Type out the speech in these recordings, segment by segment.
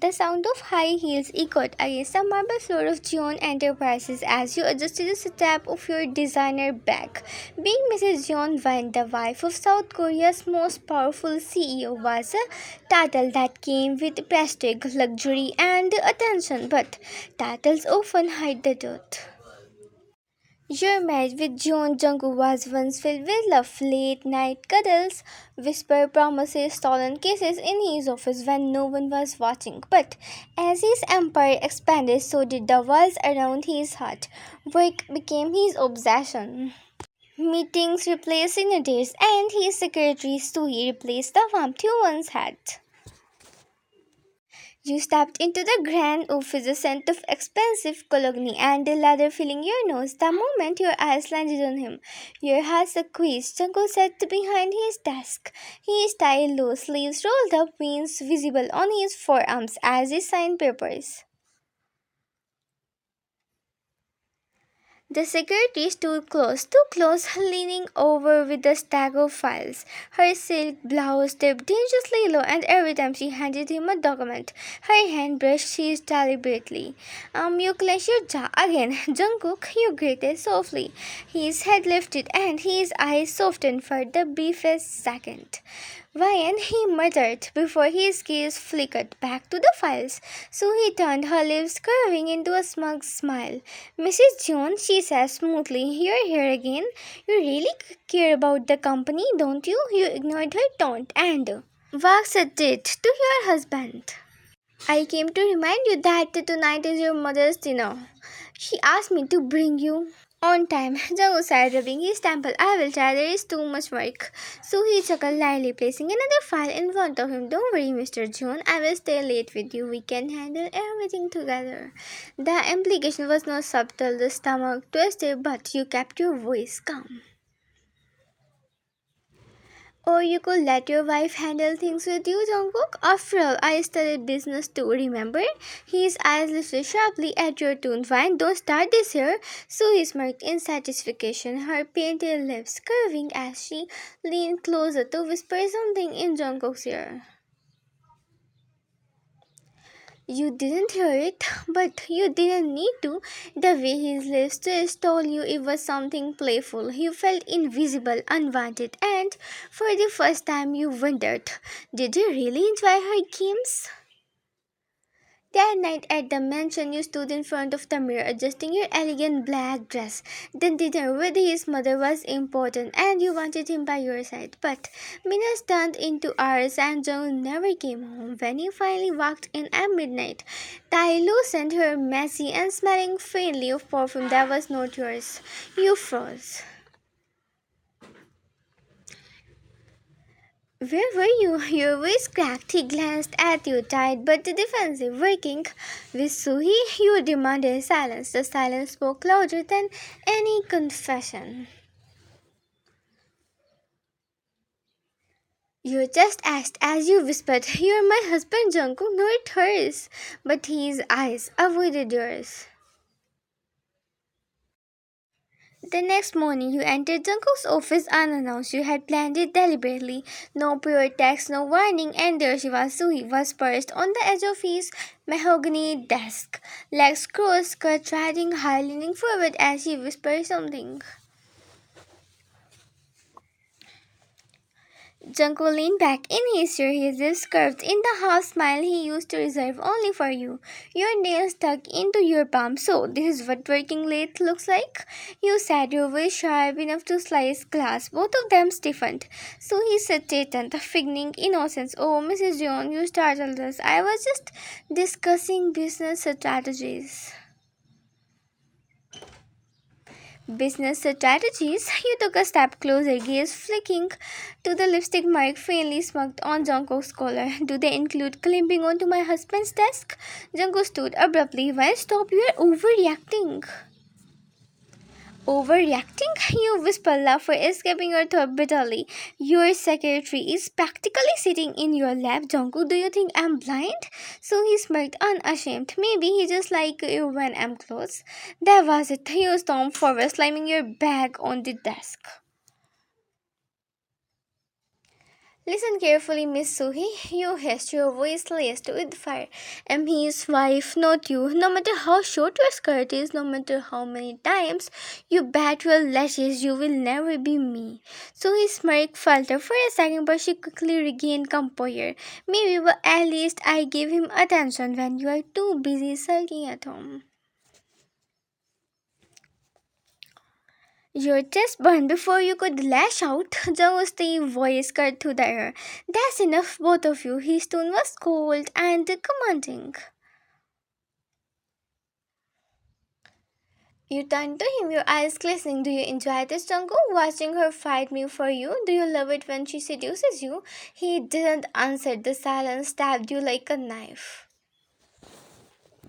The sound of high heels echoed against the marble floor of Jeon Enterprises as you adjusted the strap of your designer bag. Being Mrs. Jeon Won, the wife of South Korea's most powerful CEO, was a title that came with prestige, luxury, and attention, but titles often hide the truth. Your marriage with John Jungkook was once filled with love, late night cuddles, whisper promises, stolen kisses in his office when no one was watching. But as his empire expanded, so did the walls around his heart. Work became his obsession. Meetings replaced days, and his secretary Sui replaced the warmth you once had. You stepped into the grand office, a scent of expensive cologne and a leather filling your nose. The moment your eyes landed on him, your heart squeezed. Junko sat behind his desk, his tie low, sleeves rolled up, veins visible on his forearms as he signed papers. The secretary stood close, too close, leaning over with a stack of files. Her silk blouse dipped dangerously low, and every time she handed him a document, her hand brushed his deliberately. You clench your jaw again. Jungkook, you greeted softly. His head lifted, and his eyes softened for the briefest second. Ryan, he muttered before his gaze flickered back to the files. So he turned, her lips curving into a smug smile. Mrs. Jones, she said smoothly, you're here again. You really care about the company, don't you? You ignored her taunt and waxed it to your husband. I came to remind you that tonight is your mother's dinner. She asked me to bring you. On time, Jungkook said, rubbing his temple. I will try, there is too much work. So he chuckled lightly, placing another file in front of him. Don't worry, Mr. John, I will stay late with you. We can handle everything together. The implication was not subtle, the stomach twisted, but you kept your voice calm. Or you could let your wife handle things with you, Jungkook. After all, I studied business too, remember? His eyes lifted sharply at your tone. Fine, don't start this here. So he smirked in satisfaction, her painted lips curving as she leaned closer to whisper something in Jungkook's ear. You didn't hear it, but you didn't need to. The way his lips twitched told you it was something playful. You felt invisible, unwanted, and for the first time you wondered, did he really enjoy her games? That night at the mansion, you stood in front of the mirror adjusting your elegant black dress. The dinner with his mother was important and you wanted him by your side. But minutes turned into hours and Jung never came home. When he finally walked in at midnight, Tai loosened her messy and smelling faintly of perfume that was not yours. You froze. Where were you? Your voice cracked. He glanced at you, tight but defensive, working with Suhi. You demanded silence. The silence spoke louder than any confession. You just asked as you whispered, you're my husband, Jungkook, not hers. But his eyes avoided yours. The next morning, you entered Jungkook's office unannounced. You had planned it deliberately. No pure text, no warning, and there she was. Suhi was perched on the edge of his mahogany desk, legs crossed, skirt riding high, leaning forward as she whispered something. Junko leaned back in his chair, his lips curved in the half smile he used to reserve only for you. Your nails stuck into your palm. So, this is what working late looks like? You said your voice sharp enough to slice glass. Both of them stiffened. So he said, straightened, feigning innocence. Oh, Mrs. John, you startled us. I was just discussing business strategies. Business strategies. You took a step closer, gaze flicking to the lipstick mark faintly smudged on Jungkook's collar. Do they include climbing onto my husband's desk? Jungkook stood abruptly. Why stop? You are overreacting. Overreacting? You whispered, laughter escaping your throat bitterly. Your secretary is practically sitting in your lap. Jungkook, do you think I'm blind? So he smirked, unashamed. Maybe he just like you when I'm close. That was it. You stormed forward, slamming your bag on the desk. Listen carefully, Miss Suhi. You hissed, your voice laced with fire. I'm his wife, not you. No matter how short your skirt is, no matter how many times you bat your lashes, you will never be me. So his smirk faltered for a second, but she quickly regained composure. Maybe, but at least I gave him attention when you are too busy sulking at home. Your chest burned before you could lash out. Jung's deep voice cut through the air. That's enough, both of you. His tone was cold and commanding. You turned to him, your eyes glistening. Do you enjoy this, Jungkook? Watching her fight me for you? Do you love it when she seduces you? He didn't answer. The silence stabbed you like a knife.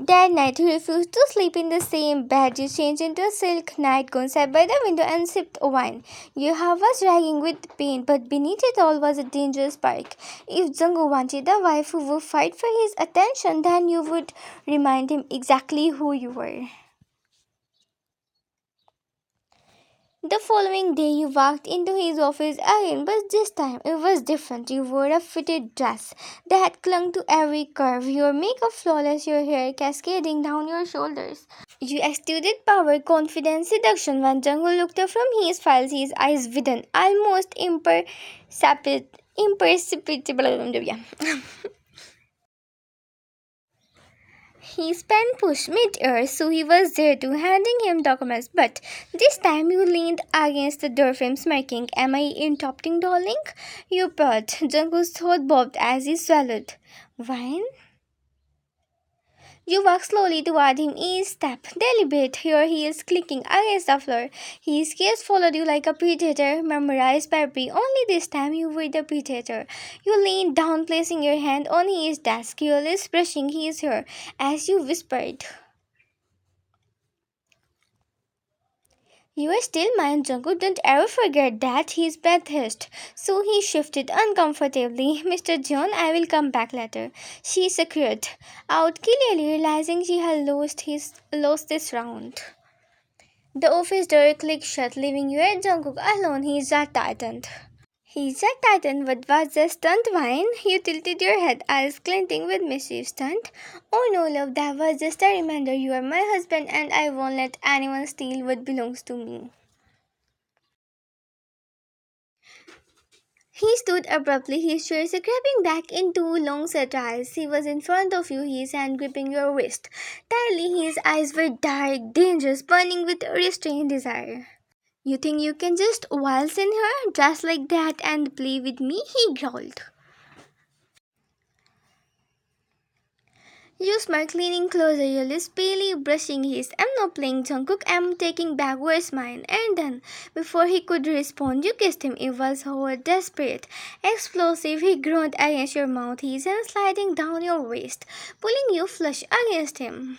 That night, he refused to sleep in the same bed. You changed into a silk nightgown, sat by the window, and sipped wine. Your heart was dragging with pain, but beneath it all was a dangerous spark. If Jungkook wanted a wife who would fight for his attention, then you would remind him exactly who you were. The following day, you walked into his office again, but this time it was different. You wore a fitted dress that clung to every curve, your makeup flawless, your hair cascading down your shoulders. You exuded power, confidence, seduction. When Jungkook looked up from his files, his eyes widened, almost imperceptible. Yeah. His pen pushed mid-air, so he was there too, handing him documents. But this time you leaned against the doorframe, smirking. Am I interrupting, darling? You purred. Jungkook's throat bobbed as he swallowed. Wine? You walk slowly toward him, each step deliberate, your heels clicking against the floor. His gaze followed you like a predator, memorized by Brie. Only this time you were the predator. You leaned down, placing your hand on his desk, your lips brushing his hair as you whispered. You are still mine, Jungkook. Don't ever forget that. He's Baptist. So he shifted uncomfortably. Mr. John, I will come back later. She secured out, clearly realizing she had lost this round. The office door clicked shut, leaving you and Jungkook alone. His jaw tightened. His jaw tightened, but was just stunt wine. You tilted your head, eyes glinting with mischief. Stunt? Oh no, love, that was just a reminder. You are my husband, and I won't let anyone steal what belongs to me. He stood abruptly, his shoulders creeping back in two long set eyes. He was in front of you, his hand gripping your wrist. Tightly, his eyes were dark, dangerous, burning with restrained desire. You think you can just waltz in her, dress like that, and play with me? He growled. You smirked, leaning closer, your lips palely brushing his. I'm not playing, Jungkook, I'm taking back what's mine. And then, before he could respond, you kissed him. It was hot, desperate, explosive. He groaned against your mouth, his hand sliding down your waist, pulling you flush against him.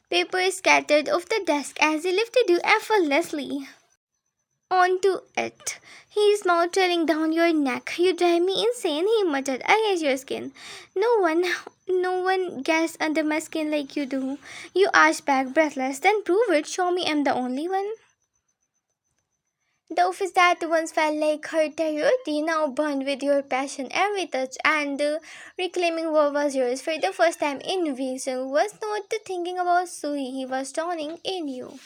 Papers scattered off the desk as he lifted you effortlessly onto it, his mouth trailing down your neck. You drive me insane, he muttered against your skin. No one, no one gets under my skin like you do. You arched back, breathless. Then prove it, show me I'm the only one. The office that once felt like her territory now burned with your passion. Every touch and reclaiming what was yours. For the first time in weeks, was not thinking about Sui, he was drowning in you.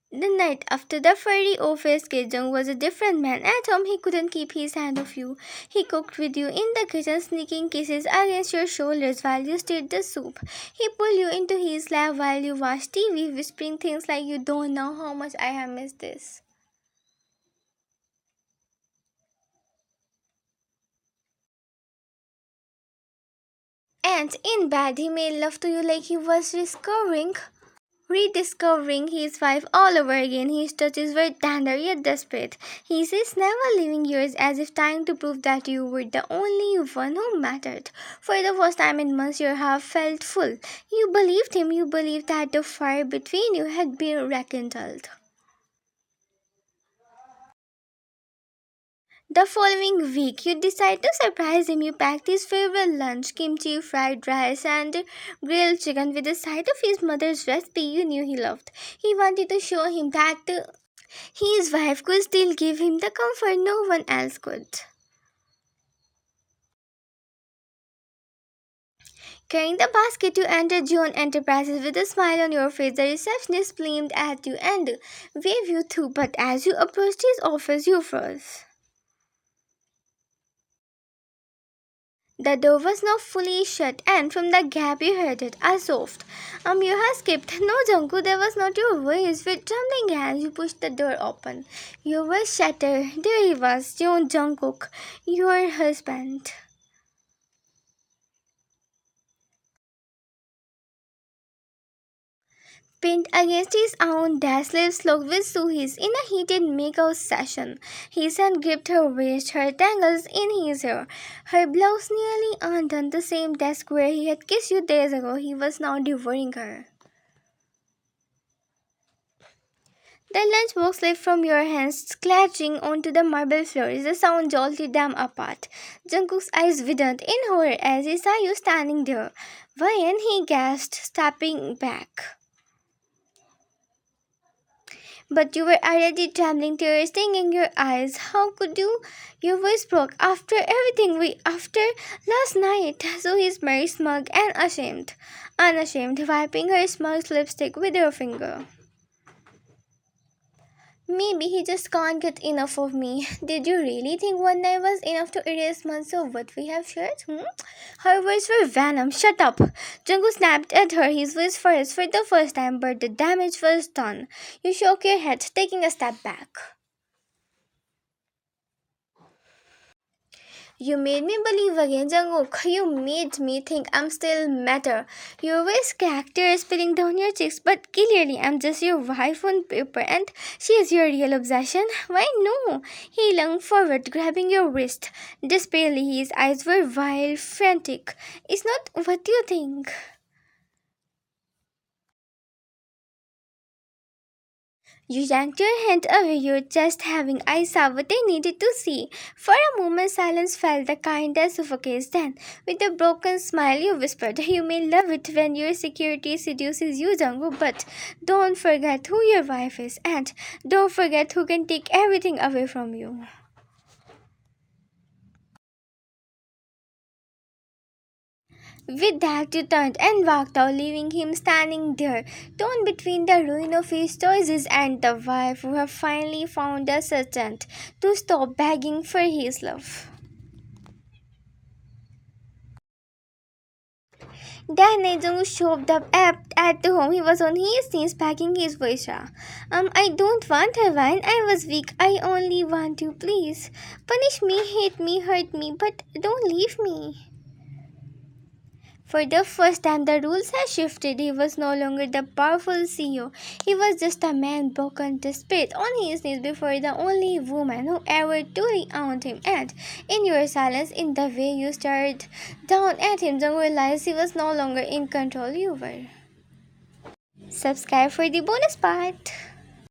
The night after the furry office, Kejong was a different man. At home, he couldn't keep his hand off you. He cooked with you in the kitchen, sneaking kisses against your shoulders while you stirred the soup. He pulled you into his lap while you watched TV, whispering things like, you don't know how much I have missed this. And in bed, he made love to you like he was rediscovering his wife all over again. His touches were tender yet desperate. His is never leaving yours, as if trying to prove that you were the only one who mattered. For the first time in months, your heart felt full. You believed him, you believed that the fire between you had been rekindled. The following week, you decide to surprise him. You packed his favorite lunch, kimchi, fried rice, and grilled chicken with a side of his mother's recipe you knew he loved. He wanted to show him that his wife could still give him the comfort no one else could. Carrying the basket, you entered John Enterprises with a smile on your face. The receptionist beamed at you and waved you through, but as you approached his office, you froze. The door was now fully shut, and from the gap you heard it, a soft, you have skipped. No, Jungkook, that was not your voice. With trembling hands, you pushed the door open. Your voice shattered. There he was, Jungkook, your husband. Pinned against his own desk, lips locked with Suhi's in a heated makeout session. His hand gripped her waist, her tangles in his hair, her blouse nearly undone. The same desk where he had kissed you days ago, he was now devouring her. The lunchbox slipped from your hands, clattering onto the marble floor. The sound jolted them apart. Jungkook's eyes widened in horror as he saw you standing there. Why? He gasped, stepping back. But you were already trembling, tears stinging your eyes. How could you? Your voice broke. After last night. So he's very smug and unashamed, wiping her smudged lipstick with her finger. Maybe he just can't get enough of me. Did you really think one night was enough to erase months of what we have shared? Her words were venom. Shut up! Jungkook snapped at her, his voice furious for the first time, but the damage was done. You shook your head, taking a step back. You made me believe again, Jungkook. You made me think I'm still matter. Your voice cracked, tears spilling down your cheeks, but clearly I'm just your wife on paper and she is your real obsession. Why no? He lunged forward, grabbing your wrist. Desperately, his eyes were wild, frantic. It's not what you think. You yanked your hand away, your chest having. I saw what I needed to see. For a moment, silence felt the kind that suffocates. Then, with a broken smile, you whispered, You may love it when your security seduces you, Jungkook, but don't forget who your wife is, and don't forget who can take everything away from you. With that, you turned and walked out, leaving him standing there, torn between the ruin of his choices and the wife who had finally found a sergeant to stop begging for his love. Then Nejong showed up at the home. He was on his knees packing his voice. I don't want a wine. I was weak. I only want you, please. Punish me, hate me, hurt me, but don't leave me. For the first time, the rules had shifted. He was no longer the powerful CEO. He was just a man broken to spirit on his knees before the only woman who ever truly owned him. And in your silence, in the way you stared down at him, Jung realized he was no longer in control. You were. Subscribe for the bonus part.